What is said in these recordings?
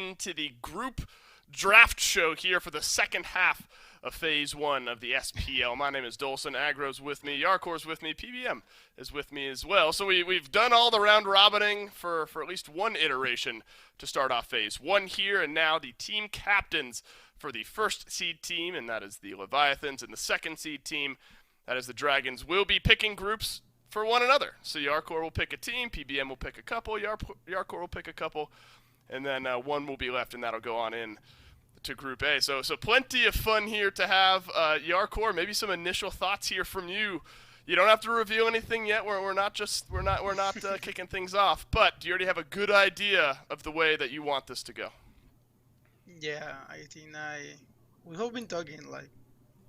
into the group draft show here for the second half of Phase 1 of the SPL. My name is Dolson. Agro's with me. Yarkor's with me. PBM is with me as well. So we've done all the round robining for at least one iteration to start off Phase 1 here, and now the team captains for the first seed team, and that is the Leviathans, and the second seed team, that is the Dragons, will be picking groups for one another. So Yarkor will pick a team, PBM will pick a couple, Yarkor will pick a couple, and then one will be left, and that'll go on in to Group A. So plenty of fun here to have. Yarkor, maybe some initial thoughts here from you. You don't have to reveal anything yet. We're not kicking things off, but do you already have a good idea of the way that you want this to go? Yeah, I think we have been talking like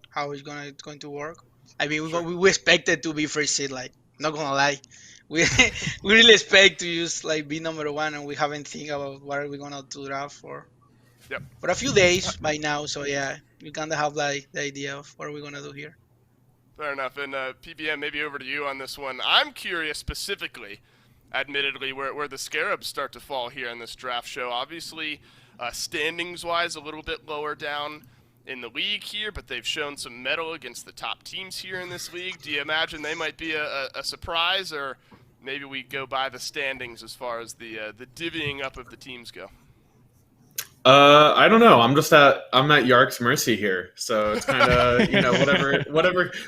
how it's going to work. I mean, we expect it to be first seed, like, not gonna lie. We really expect to use like be number one, and we haven't think about what are we gonna do draft for a few days by now. So yeah, we kind of have like the idea of what are we gonna do here. Fair enough. And PBM, maybe over to you on this one. I'm curious specifically, admittedly, where the Scarabs start to fall here in this draft show. Obviously, standings-wise, a little bit lower down in the league here, but they've shown some mettle against the top teams here in this league. Do you imagine they might be a surprise, or maybe we go by the standings as far as the divvying up of the teams go? I don't know. I'm at Yark's mercy here, so it's kind of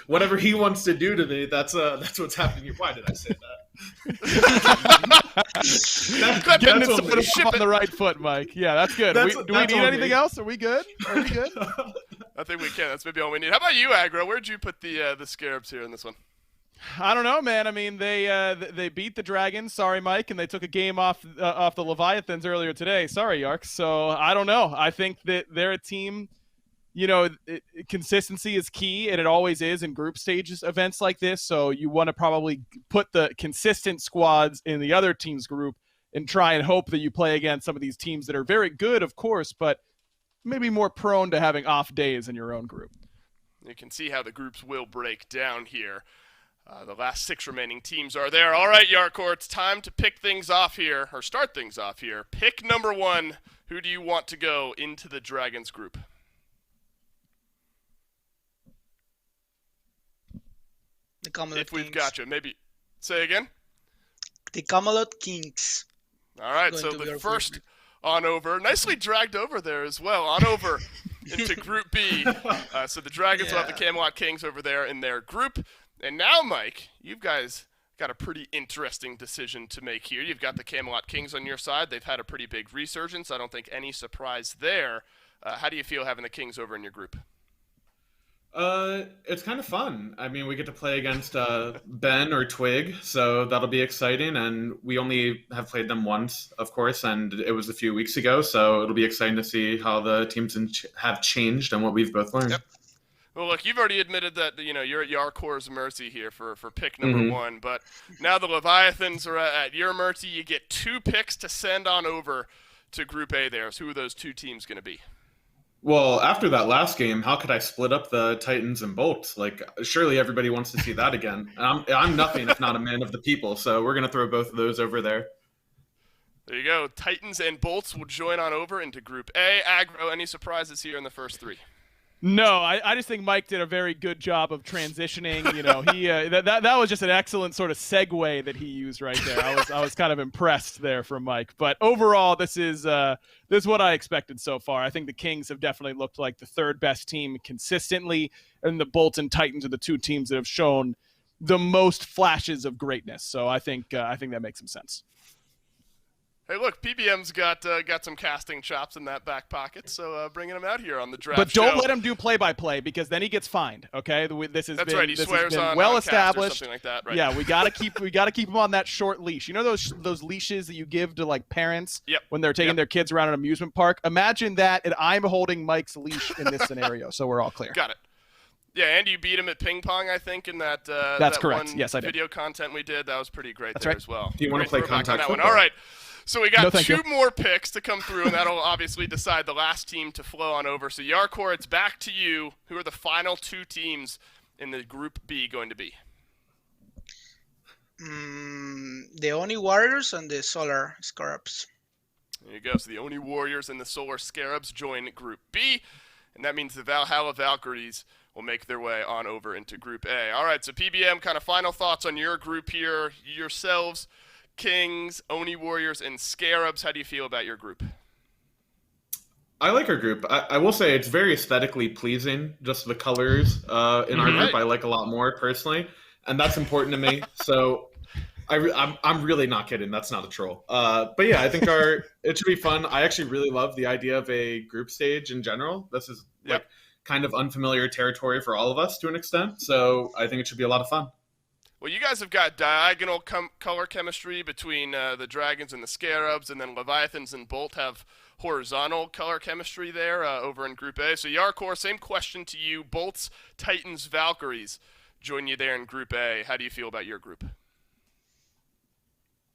whatever he wants to do to me. That's what's happening. Why did I say that? Getting it on the right foot, Mike. Yeah, that's good. Do we need anything else? Are we good? Are we good? I think we can. That's maybe all we need. How about you, Agro? Where'd you put the Scarabs here in this one? I don't know, man. I mean, they beat the Dragons. Sorry, Mike, and they took a game off the Leviathans earlier today. Sorry, Yark. So I don't know. I think that they're a team. You know, consistency is key, and it always is in group stages events like this. So you want to probably put the consistent squads in the other team's group and try and hope that you play against some of these teams that are very good, of course, but maybe more prone to having off days in your own group. You can see how the groups will break down here. The last 6 remaining teams are there. All right, Yarkor, it's time to pick things off here, or start things off here. Pick number 1. Who do you want to go into the Dragons group? The Camelot if we've Kings. got you. Maybe say again? The Camelot Kings. All right, so the first on over. Nicely dragged over there as well. On over into Group B. So the Dragons will have the Camelot Kings over there in their group. And now, Mike, you guys got a pretty interesting decision to make here. You've got the Camelot Kings on your side. They've had a pretty big resurgence. I don't think any surprise there. How do you feel having the Kings over in your group? It's kind of fun. I mean, we get to play against Ben or Twig, so that'll be exciting. And we only have played them once, of course, and it was a few weeks ago. So it'll be exciting to see how the teams have changed and what we've both learned. Yep. Well, look, you've already admitted that you're at Yarkor's mercy here for pick number 1, but now the Leviathans are at your mercy. You get 2 picks to send on over to Group A there. So who are those 2 teams going to be? Well, after that last game, how could I split up the Titans and Bolts? Like, surely everybody wants to see that again. I'm nothing if not a man of the people, so we're going to throw both of those over there. There you go. Titans and Bolts will join on over into Group A. Agro, any surprises here in the first 3? No, I just think Mike did a very good job of transitioning. You know, he that was just an excellent sort of segue that he used right there. I was kind of impressed there from Mike. But overall, this is what I expected so far. I think the Kings have definitely looked like the 3rd best team consistently, and the Bolts and Titans are the 2 teams that have shown the most flashes of greatness. So I think that makes some sense. Hey, look, PBM's got some casting chops in that back pocket, so bringing him out here on the draft But don't show. let him do play-by-play because then he gets fined. Okay, That's right. He swears on well on established. Or something like that, right? Yeah, we gotta keep him on that short leash. You know those leashes that you give to like parents when they're taking their kids around an amusement park. Imagine that, and I'm holding Mike's leash in this scenario, so we're all clear. Got it. Yeah, and you beat him at ping pong, I think, in that That's correct. one yes, I did. video content we did. That was pretty great That's there right. as well. Do you want to play contact football? All right. So we got No, 2 more picks to come through, and that'll obviously decide the last team to flow on over. So Yarkor, it's back to you. Who are the final 2 teams in the Group B going to be? The Oni Warriors and the Solar Scarabs. There you go. So the Oni Warriors and the Solar Scarabs join Group B, and that means the Valhalla Valkyries will make their way on over into Group A. All right, so PBM, kind of final thoughts on your group here. Yourselves, Kings, Oni Warriors, and Scarabs. How do you feel about your group? I like our group. I will say it's very aesthetically pleasing. Just the colors in our group I like a lot more personally, and that's important to me. So I'm really not kidding. That's not a troll. But yeah, I think it should be fun. I actually really love the idea of a group stage in general. This is like kind of unfamiliar territory for all of us to an extent. So I think it should be a lot of fun. Well, you guys have got diagonal color chemistry between the Dragons and the Scarabs, and then Leviathans and Bolt have horizontal color chemistry there over in Group A. So Yarkor, same question to you. Bolts, Titans, Valkyries join you there in Group A. How do you feel about your group?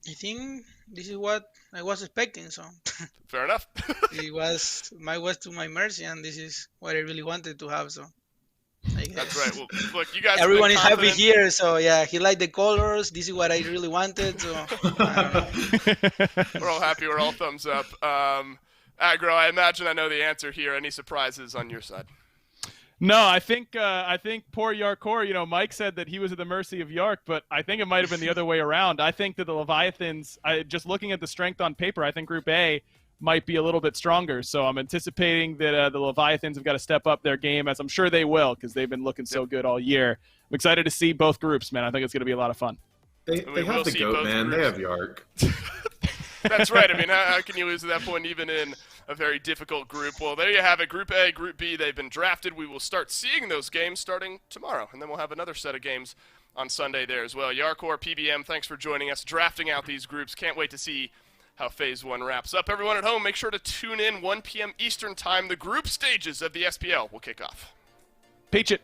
I think this is what I was expecting. So Fair enough. it was to my mercy, and this is what I really wanted to have. So I guess. That's right. Well, look, you guys. Everyone is happy here, so yeah, he liked the colors. This is what I really wanted. So I don't know. We're all happy. We're all thumbs up. Aggro, I imagine I know the answer here. Any surprises on your side? No, I think poor Yarkor, you know, Mike said that he was at the mercy of Yark, but I think it might have been the other way around. I think that the Leviathans, just looking at the strength on paper, I think Group A might be a little bit stronger. So I'm anticipating that the Leviathans have got to step up their game, as I'm sure they will, because they've been looking so good all year. I'm excited to see both groups, man. I think it's going to be a lot of fun. They have the GOAT, man. Groups. They have Yark. That's right. I mean, how can you lose at that point, even in a very difficult group? Well, there you have it. Group A, Group B, they've been drafted. We will start seeing those games starting tomorrow, and then we'll have another set of games on Sunday there as well. Yarkor, PBM, thanks for joining us, drafting out these groups. Can't wait to see how Phase 1 wraps up. Everyone at home, make sure to tune in 1 p.m. Eastern Time. The group stages of the SPL will kick off. Peach it.